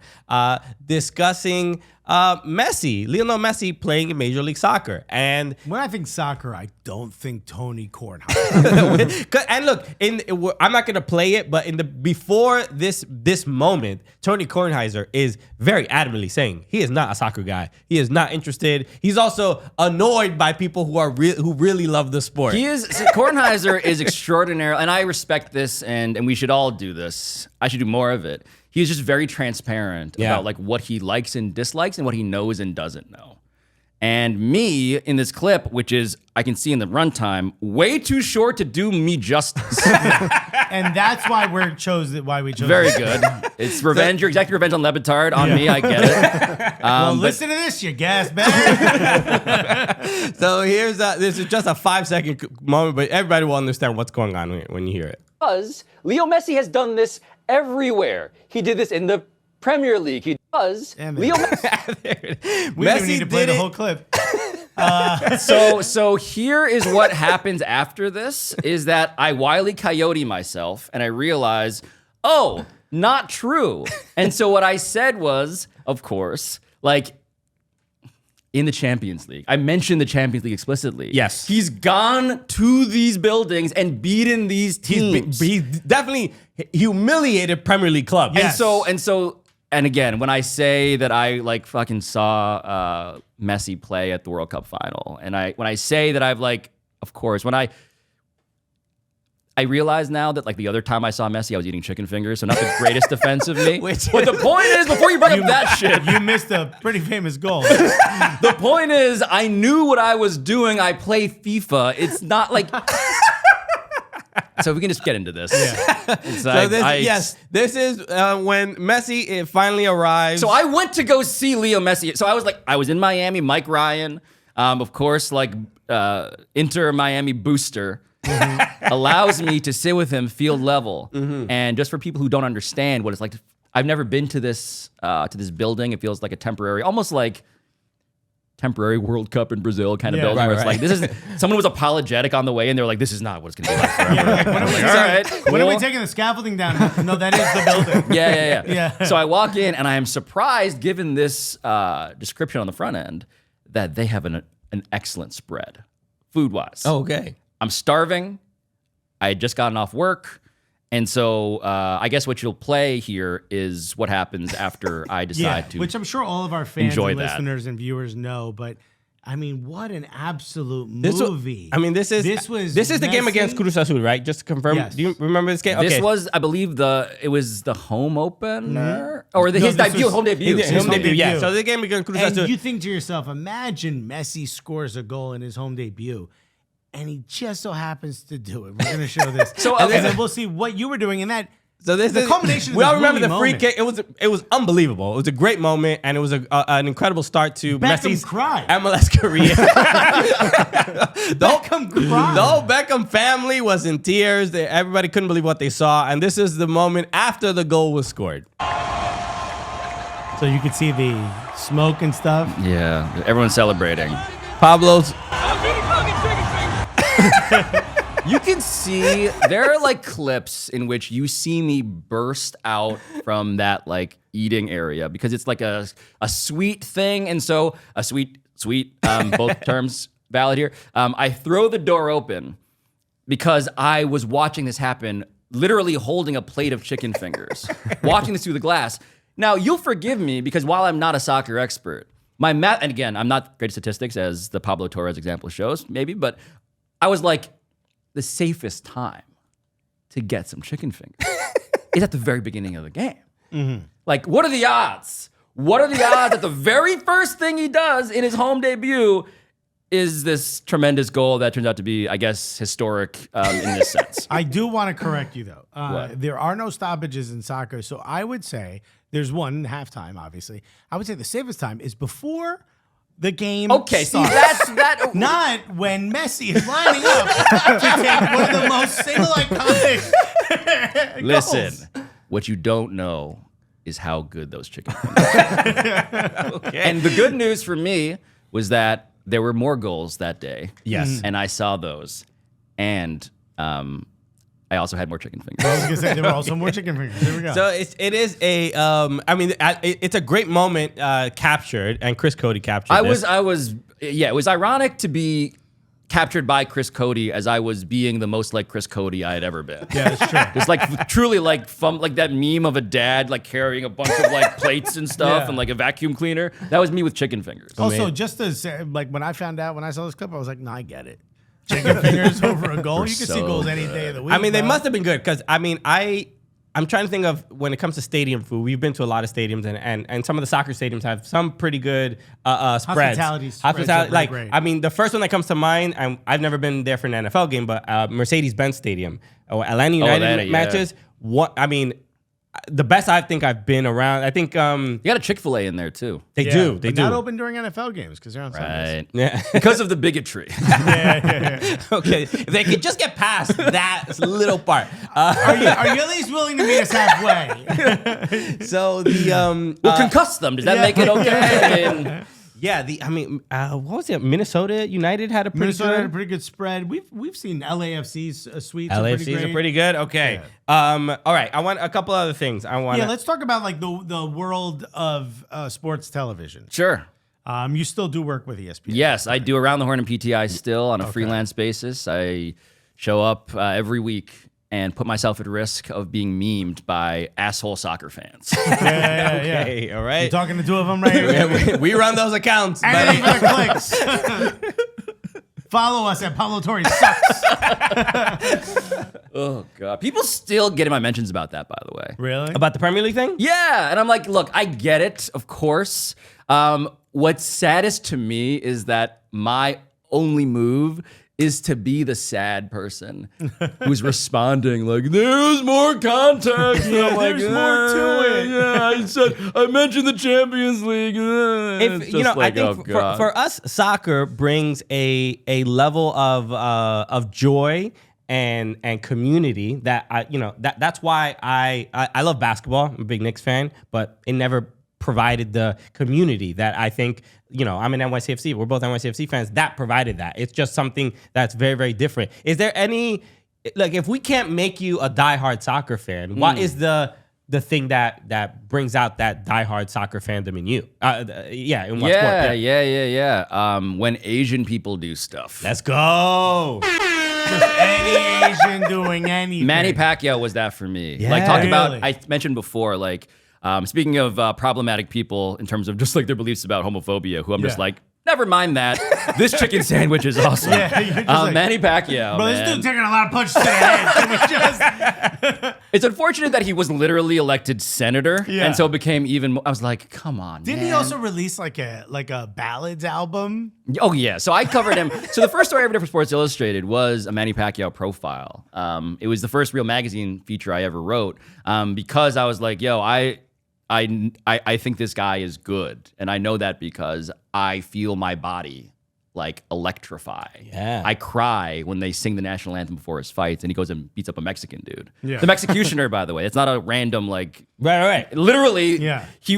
discussing Lionel Messi playing in Major League Soccer. And when I think soccer, I don't think Tony Kornheiser. And look, I'm not gonna play it, but before this moment, Tony Kornheiser is very adamantly saying he is not a soccer guy. He is not interested. He's also annoyed by people who really love the sport. Kornheiser is extraordinary, and I respect this, and we should all do this. I should do more of it. He's just very transparent about like what he likes and dislikes and what he knows and doesn't know. And me in this clip, which is I can see in the runtime, way too short to do me justice. And that's why we chose Very good. It's revenge. Your executive revenge on Le Batard on me. I get it. Well, listen to this, you gas bag. So this is just a 5-second moment, but everybody will understand what's going on when you hear it. Because Leo Messi has done this everywhere. He did this in the Premier League. He does. Leo Messi. We don't need to play the whole clip. So here is what happens after this, is that I Wile E. Coyote myself, and I realize, oh, not true. And so what I said was, of course, like, in the Champions League. I mentioned the Champions League explicitly. Yes. He's gone to these buildings and beaten these teams. He definitely humiliated Premier League clubs. Yes. And again, when I say that I like fucking saw Messi play at the World Cup final, and when I say that I've like, of course, when I realize now that like the other time I saw Messi, I was eating chicken fingers, so not the greatest defense of me. But the point is, before you bring up that shit, you missed a pretty famous goal. The point is, I knew what I was doing. I play FIFA. It's not like. So we can just get into this. Yeah. This is when Messi finally arrives. So I went to go see Leo Messi. So I was in Miami. Mike Ryan, of course, like Inter Miami booster. Allows me to sit with him field level. And just for people who don't understand what it's like, I've never been to this building. It feels like a temporary, almost like temporary World Cup in Brazil kind of building where it's like, this is, someone was apologetic on the way and they were like, this is not what it's going to be like forever. When are we taking the scaffolding down? No, that is the building. Yeah. So I walk in and I am surprised, given this description on the front end, that they have an excellent spread, food-wise. Oh, okay. I'm starving. I had just gotten off work. And so I guess what you'll play here is what happens after I decide to which I'm sure all of our fans enjoy and that. Listeners and viewers know, but I mean, what an absolute movie. This is the game against Cruz Azul, right? Just to confirm. Yes. Do you remember this game? This Okay. was, I believe, it was the home opener? Or his debut, home debut. His home debut, yeah. So the game against Cruz And Azul. you think to yourself, imagine Messi scores a goal in his home debut. And he just so happens to do it. We're going to show this. And then we'll see what you were doing in that. So this the is culmination. We of all remember the free moment. kick. It was unbelievable. It was a great moment, and it was an incredible start to Messi's cried. MLS career. Beckham cried. The whole Beckham family was in tears. Everybody couldn't believe what they saw, and this is the moment after the goal was scored. So you could see the smoke and stuff. Yeah, everyone's celebrating. Pablo's. You can see there are like clips in which you see me burst out from that like eating area because it's like a sweet thing, and so a sweet, both terms valid here. I throw the door open because I was watching this happen, literally holding a plate of chicken fingers, watching this through the glass. Now you'll forgive me because while I'm not a soccer expert, my math, and again, I'm not great at statistics as the Pablo Torres example shows, maybe, but I was like, the safest time to get some chicken fingers is at the very beginning of the game. Mm-hmm. Like, what are the odds? What are the odds that the very first thing he does in his home debut is this tremendous goal that turns out to be, I guess, historic in this sense? I do want to correct you, though. There are no stoppages in soccer, so I would say there's one halftime, obviously. I would say the safest time is before the game Okay, starts. see, that's that. Not when Messi is lining up to take one of the most single iconic Listen, goals. what you don't know is how good those chicken fingers are. Okay. And the good news for me was that there were more goals that day. Yes. And I saw those. And I also had more chicken fingers. I was gonna say there were also more chicken fingers. There we go. So it is a it's a great moment captured, and Chris Cody captured. It was ironic to be captured by Chris Cody as I was being the most like Chris Cody I had ever been. Yeah, that's true. It's like truly like like that meme of a dad like carrying a bunch of like plates and stuff and like a vacuum cleaner. That was me with chicken fingers. Also, just to say, like when I saw this clip, I was like, no, I get it. Chicken fingers over a goal. You can see goals any day of the week. I mean, they bro. must have been good because I'm trying to think of when it comes to stadium food. We've been to a lot of stadiums, and some of the soccer stadiums have some pretty good spreads. Hospitality spreads are pretty great. I mean, the first one that comes to mind, and I've never been there for an NFL game, but Mercedes-Benz Stadium or Atlanta United matches. What I mean, the best I think I've been around. I think you got a Chick-fil-A in there too. They do. They but do. Not open during NFL games because they're on Sundays. Right. Yeah. Because of the bigotry. Okay. If they could just get past that little part. Are you at least willing to meet us halfway? So the We'll concuss them. Does that make it okay? I mean, yeah, what was it? Minnesota United had a pretty Minnesota good. had a pretty good spread. We've seen LAFC's sweets. LAFC are pretty good. Okay. All right. I want a couple other things. Let's talk about like the world of sports television. sure. You still do work with ESPN. Yes, I do Around the Horn and PTI still on a freelance basis. I show up every week and put myself at risk of being memed by asshole soccer fans. Yeah. Okay. All right. You're talking to two of them right here. Yeah, we run those accounts. Anything for the clicks. Follow us at Pablo Torre Sucks. Oh, God. People still get in my mentions about that, by the way. Really? About the Premier League thing? Yeah, and I'm like, look, I get it, of course. What's saddest to me is that my only move is to be the sad person who's responding like, there's more context. And I'm like, there's more to it. Yeah, I mentioned the Champions League. If, I think for us, soccer brings a level of joy and community that that's why I love basketball. I'm a big Knicks fan, but it never provided the community that I think, I'm an NYCFC. We're both NYCFC fans. That provided that. It's just something that's very, very different. Is there any, if we can't make you a diehard soccer fan, what is the thing that brings out that diehard soccer fandom in you? In what sport? Yeah. When Asian people do stuff. Let's go. Just any Asian doing anything. Manny Pacquiao was that for me. Yeah. Like talk about, Really? I mentioned before, like, speaking of problematic people in terms of just like their beliefs about homophobia, who I'm just like, never mind that. This chicken sandwich is awesome. Yeah, you're just like, Manny Pacquiao, bro, man. this dude taking a lot of punches to the head. Can we just... It's unfortunate that he was literally elected senator, Yeah. and so it became even more. I was like, come on, Didn't man. he also release like a ballads album? Oh, yeah. So I covered him. So the first story I ever did for Sports Illustrated was a Manny Pacquiao profile. It was the first real magazine feature I ever wrote because I was like, yo, I think this guy is good. And I know that because I feel my body like electrify. Yeah. I cry when they sing the national anthem before his fights and he goes and beats up a Mexican dude. Yeah. The Executioner, by the way. It's not a random like Right. literally Yeah. he He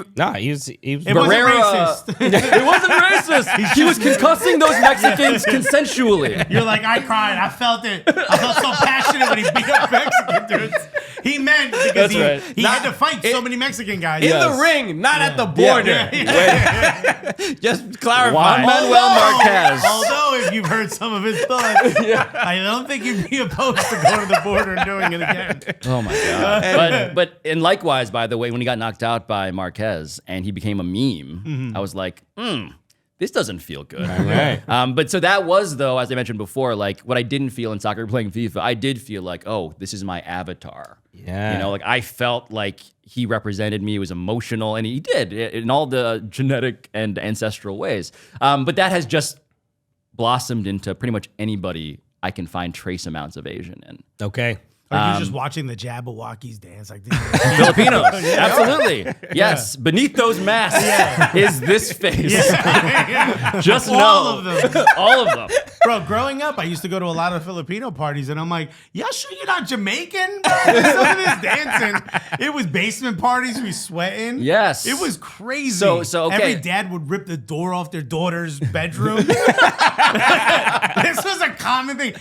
was It wasn't racist. it wasn't racist. He was concussing those Mexicans consensually. You're like, I cried. I felt it. I felt so passionate when he beat up Mexican dudes. He meant because That's right. he had to fight so many Mexican guys. in Yes. the ring, not at the border. Yeah. Just clarify. Juan Manuel Marquez. Marquez. Although, if you've heard some of his thoughts, I don't think you'd be opposed to going to the border and doing it again. Oh my god! And likewise, by the way, when he got knocked out by Marquez and he became a meme, I was like, this doesn't feel good. Right. But so that was, though, as I mentioned before, like what I didn't feel in soccer playing FIFA. I did feel like, oh, this is my avatar. Yeah. You know, like I felt like he represented me. He was emotional, and he did in all the genetic and ancestral ways. But that has just blossomed into pretty much anybody I can find trace amounts of Asian in. Okay. Are you just watching the Jabberwockies dance like this? Filipinos, absolutely. Yes, beneath those masks is this face. Just know. All of them. All of them. Bro, growing up, I used to go to a lot of Filipino parties, and I'm like, y'all sure you're not Jamaican? Bro? Some of this dancing. It was basement parties, we sweating. Yes. It was crazy. So okay. Every dad would rip the door off their daughter's bedroom. This was a common thing.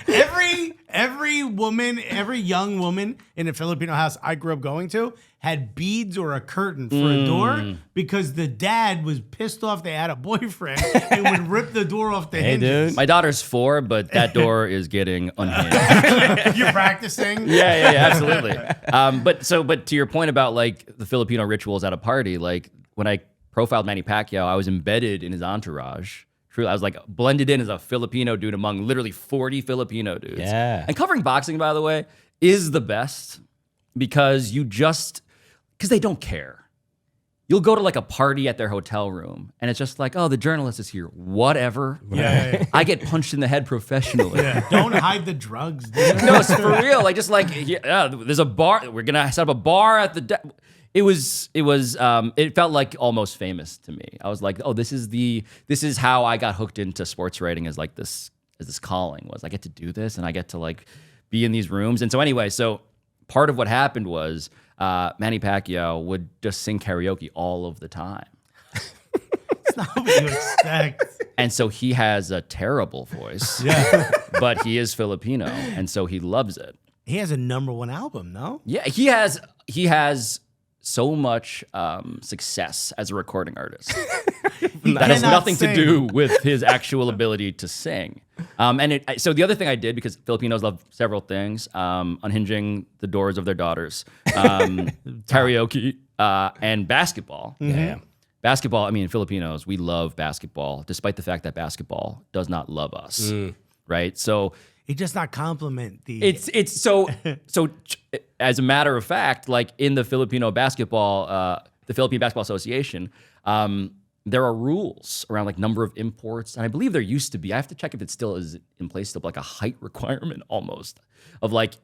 Every woman, every young woman in a Filipino house I grew up going to had beads or a curtain for a door because the dad was pissed off they had a boyfriend and would rip the door off the hinges. Dude. My daughter's 4, but that door is getting unhinged. You're practicing? Yeah, absolutely. But to your point about like the Filipino rituals at a party, like when I profiled Manny Pacquiao, I was embedded in his entourage. Truly, I was like blended in as a Filipino dude among literally 40 Filipino dudes. Yeah. And covering boxing, by the way, is the best because they don't care. You'll go to like a party at their hotel room and it's just like, oh, the journalist is here. Whatever. Yeah. I get punched in the head professionally. Don't hide the drugs, dude. No, it's for real. Like just like, there's a bar. We're going to set up a bar at the... It felt like almost famous to me. I was like, oh, this is how I got hooked into sports writing as this calling was. I get to do this and I get to like be in these rooms. And so anyway, part of what happened was Manny Pacquiao would just sing karaoke all of the time. It's not what you expect. And so he has a terrible voice, but he is Filipino. And so he loves it. He has a #1 album, no? Yeah, he has so much success as a recording artist. That has nothing to do with his actual ability to sing. So the other thing I did, because Filipinos love several things, unhinging the doors of their daughters, karaoke, and basketball. Yeah. Basketball, I mean, Filipinos, we love basketball, despite the fact that basketball does not love us, right? So He does not compliment the... It's so as a matter of fact, like in the Filipino basketball, the Philippine Basketball Association, there are rules around like number of imports. And I believe there used to be, I have to check if it still is in place, still like a height requirement almost of like,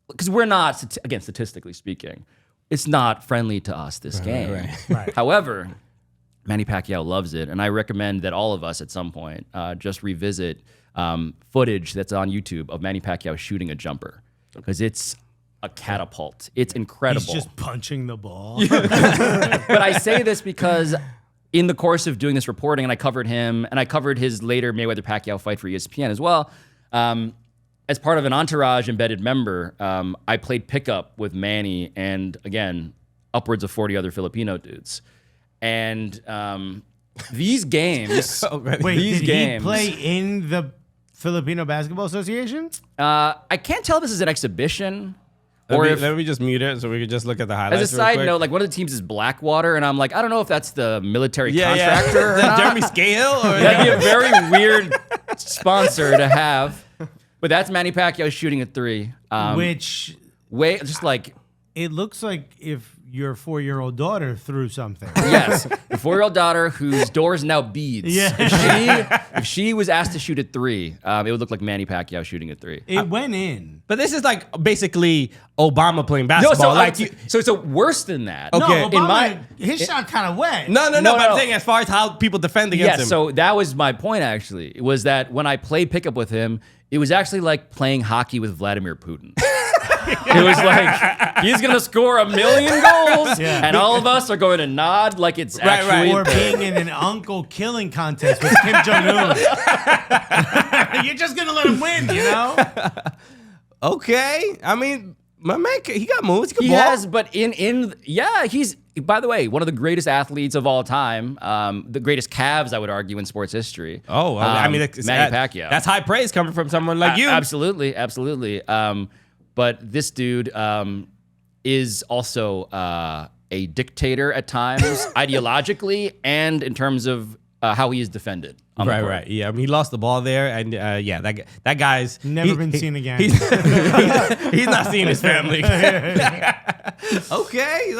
because we're not, again, statistically speaking, it's not friendly to us, this game. Right. However, Manny Pacquiao loves it. And I recommend that all of us at some point just revisit footage that's on YouTube of Manny Pacquiao shooting a jumper because it's a catapult. It's incredible. He's just punching the ball. But I say this because in the course of doing this reporting, and I covered him, and I covered his later Mayweather-Pacquiao fight for ESPN as well, as part of an entourage embedded member, I played pickup with Manny and, again, upwards of 40 other Filipino dudes. And these games... Wait, these did games, he play in the Filipino Basketball Association? I can't tell if this is an exhibition... Let me just mute it so we can just look at the highlights. As a side note, like one of the teams is Blackwater, and I'm like, I don't know if that's the military contractor. Yeah. Or not. Jeremy Scale? Or That'd be a very weird sponsor to have. But that's Manny Pacquiao shooting a three. Just like... It looks like if your 4-year-old daughter threw something. Yes, the 4-year-old daughter whose door is now beads. Yeah. If she was asked to shoot a three, it would look like Manny Pacquiao shooting a three. It went in. But this is like basically Obama playing basketball. So it's worse than that. Okay. No, Obama, his shot kind of wet. No. But I'm saying as far as how people defend against him. So that was my point, actually. It was that when I played pickup with him, it was actually like playing hockey with Vladimir Putin. It was like, he's going to score 1 million goals, and all of us are going to nod like it's actually... Or being in an uncle killing contest with Kim Jong-un. You're just going to let him win, you know? Okay. I mean, My man, he got moves. He He ball. has, but he's, by the way, one of the greatest athletes of all time. The greatest calves, I would argue, in sports history. Oh, well, I mean, Manny Pacquiao. That's high praise coming from someone like you. Absolutely. But this dude is also a dictator at times, ideologically, and in terms of how he is defended. Right. Yeah, I mean, he lost the ball there, and that guy's Never been seen again. He's not seeing his family. Okay,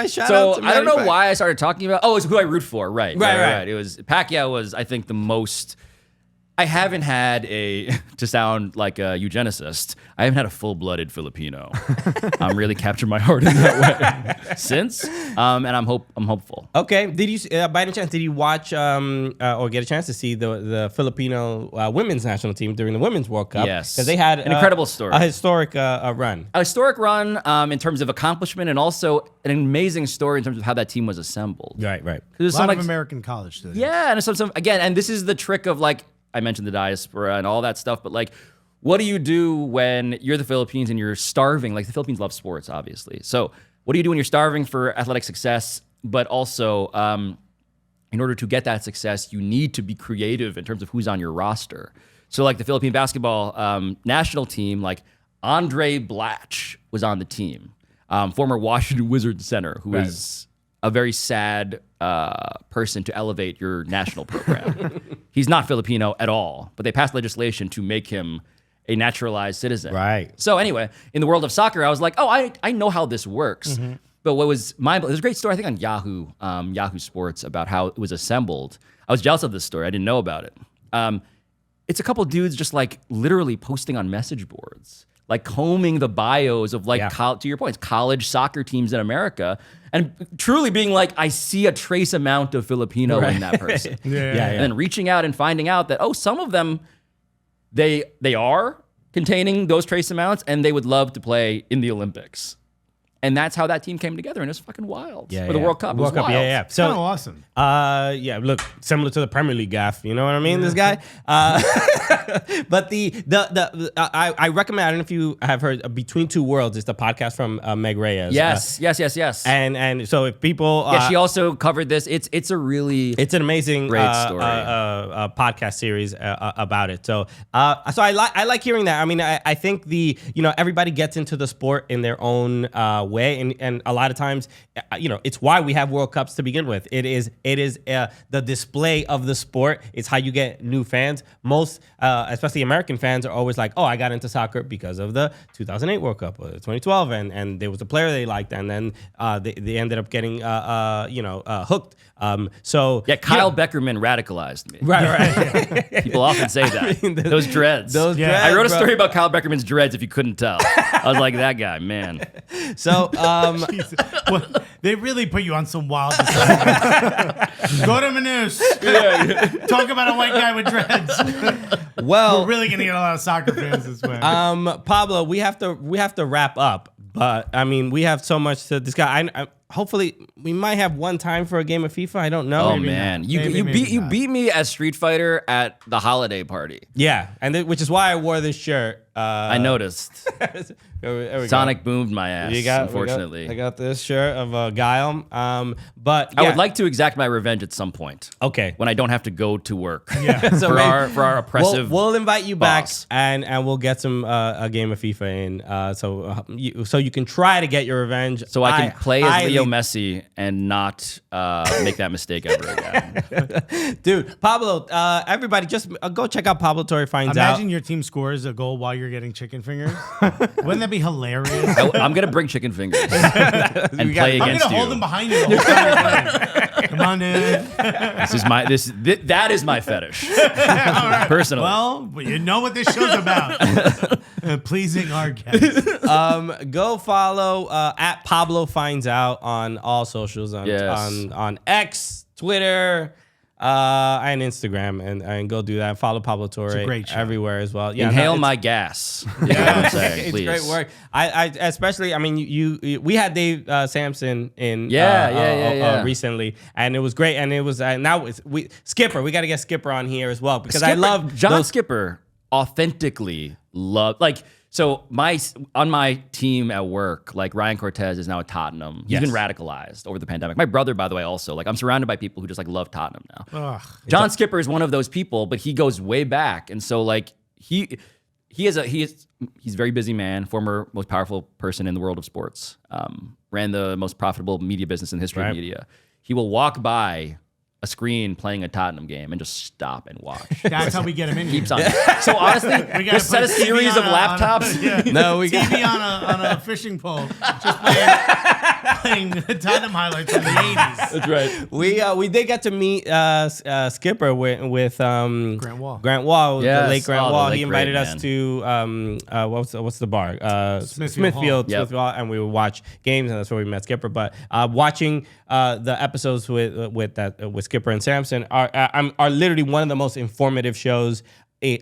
shout So out to I don't know Manny why I started talking about. Oh, it's who I root for. Right. Right. It was Pacquiao was, I think, the most. I haven't had to sound like a eugenicist, I haven't had a full-blooded Filipino really captured my heart in that way since, and I'm hopeful. Okay, did you by any chance did you watch or get a chance to see the Filipino women's national team during the Women's World Cup? Yes, because they had an incredible story, a historic run. A historic run in terms of accomplishment, and also an amazing story in terms of how that team was assembled. Right. A lot of American college students. Yeah, and some again, and this is the trick of like. I mentioned the diaspora and all that stuff, but like, what do you do when you're the Philippines and you're starving? Like the Philippines love sports, obviously. So what do you do when you're starving for athletic success, but also in order to get that success, you need to be creative in terms of who's on your roster. So like the Philippine basketball national team, like Andre Blatch was on the team, former Washington Wizards center, who is a very sad person to elevate your national program. He's not Filipino at all, but they passed legislation to make him a naturalized citizen. Right. So anyway, in the world of soccer, I was like, oh, I know how this works. Mm-hmm. But what was there's a great story, I think, on Yahoo Sports about how it was assembled. I was jealous of this story. I didn't know about it. It's a couple dudes just like literally posting on message boards, like combing the bios of like, to your point, college soccer teams in America, and truly being like, I see a trace amount of Filipino in that person. And then reaching out and finding out that, some of them, they are containing those trace amounts, and they would love to play in the Olympics. And that's how that team came together, and it was fucking wild. For the World Cup, it was wild. So kind of awesome. Look, similar to the Premier League gaff. You know what I mean? This guy. But I recommend. I don't know if you have heard Between Two Worlds. It's the podcast from Meg Reyes. Yes. And so if people, she also covered this. It's an amazing great story. Podcast series about it. So I like hearing that. I mean, I think everybody gets into the sport in their own way, and a lot of times, it's why we have World Cups to begin with. It is the display of the sport. It's how you get new fans. Most, especially American fans, are always like, I got into soccer because of the 2008 World Cup or 2012, and there was a player they liked, and then they ended up getting hooked. Kyle Beckerman radicalized me. Right. People often say that. Those dreads. I wrote a story about Kyle Beckerman's dreads, if you couldn't tell. I was like, that guy, man. So, they really put you on some wild assignments. Go to Manus. Talk about a white guy with dreads. Well, we're really gonna get a lot of soccer fans this way. Pablo, we have to wrap up, but I mean, we have so much to discuss. Hopefully, we might have one time for a game of FIFA. I don't know. Oh man, you beat me at Street Fighter at the holiday party. Yeah, and which is why I wore this shirt. I noticed. There we Sonic go. boomed my ass. Unfortunately, I got this shirt of Guile. But I would like to exact my revenge at some point. Okay, when I don't have to go to work. So for our oppressive. We'll invite you back, boss. and we'll get some a game of FIFA in. So you can try to get your revenge. So I can play as Leo Messi and not make that mistake ever again. Dude, Pablo, everybody just go check out Pablo Torre Finds Out. Imagine your team scores a goal while you're getting chicken fingers. Wouldn't that be hilarious? I'm going to bring chicken fingers and play against you. I'm going to hold them behind you the whole time you're playing. Come on, dude. That is my fetish. Right. Personally. Well, you know what this show's about. Pleasing our guests. Go follow at Pablo Finds Out on all socials on X, Twitter, and Instagram, and go do that. Follow Pablo Torre everywhere as well. Yeah, Inhale my gas. Yeah, it's great work. I especially, I mean, we had Dave Sampson in recently, and it was great. And it was now Skipper. We got to get Skipper on here as well because I love John Skipper. Authentically love So on my team at work, like Ryan Cortez is now at Tottenham. He's been radicalized over the pandemic. My brother, by the way, also. Like I'm surrounded by people who just like love Tottenham now. Ugh. John Skipper is one of those people, but he goes way back, and so like he's a very busy man, former most powerful person in the world of sports. Ran the most profitable media business in the history of media. He will walk by a screen playing a Tottenham game and just stop and watch. That's how we get him in. Keeps on. So honestly, just set a series of laptops. No, we got TV on a fishing pole, just playing Tottenham highlights from the 80s. That's right. We did get to meet Skipper with Grant Wall. Grant Wall, Yes. the late Grant Oh, the Wall. late He invited great us man. to what's the bar? Smithfield Hall. Smithfield, and we would watch games, and that's where we met Skipper. But watching the episodes with Skipper and Samson are literally one of the most informative shows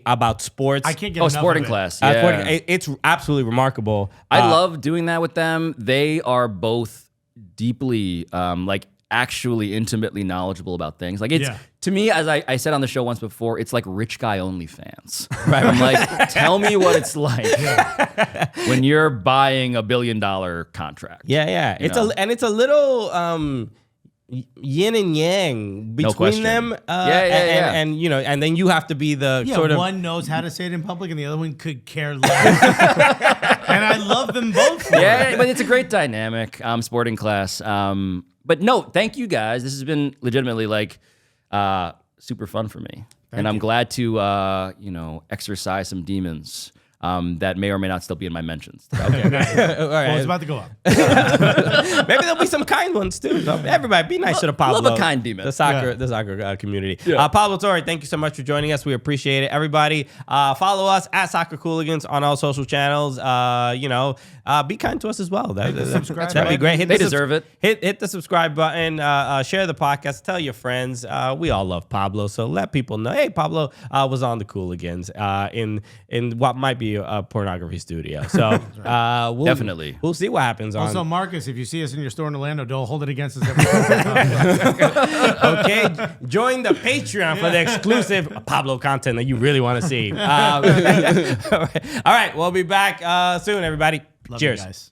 about sports. I can't get enough Sporting of it. Class. It's absolutely remarkable. I love doing that with them. They are both deeply, like actually intimately knowledgeable about things. Like it's to me, as I said on the show once before, it's like rich guy OnlyFans. Right? I'm like, tell me what it's like when you're buying $1 billion contract. Yeah. It's a little yin and yang between question. them. And you know, and then you have to be the sort of one knows how to say it in public, and the other one could care less. And I love them both. For it. But it's a great dynamic. Sporting Class. But no, thank you guys. This has been legitimately like super fun for me, and I'm glad to exercise some demons. That may or may not still be in my mentions. Okay. All right. Well, it's about to go up. Maybe there'll be some kind ones too. So everybody, be nice to the Pablo. Love a kind demon. The soccer community. Pablo Torre, thank you so much for joining us. We appreciate it. Everybody, follow us at Soccer Cooligans on all social channels. Be kind to us as well. That'd be great. They deserve it. Hit the subscribe button. Share the podcast. Tell your friends. We all love Pablo, so let people know. Hey, Pablo was on the Cooligans in what might be a pornography studio. So Definitely. We'll see what happens. Also, Marcus, if you see us in your store in Orlando, don't hold it against us. Okay, join the Patreon for the exclusive Pablo content that you really want to see. All right, we'll be back soon, everybody. Love Cheers. you guys.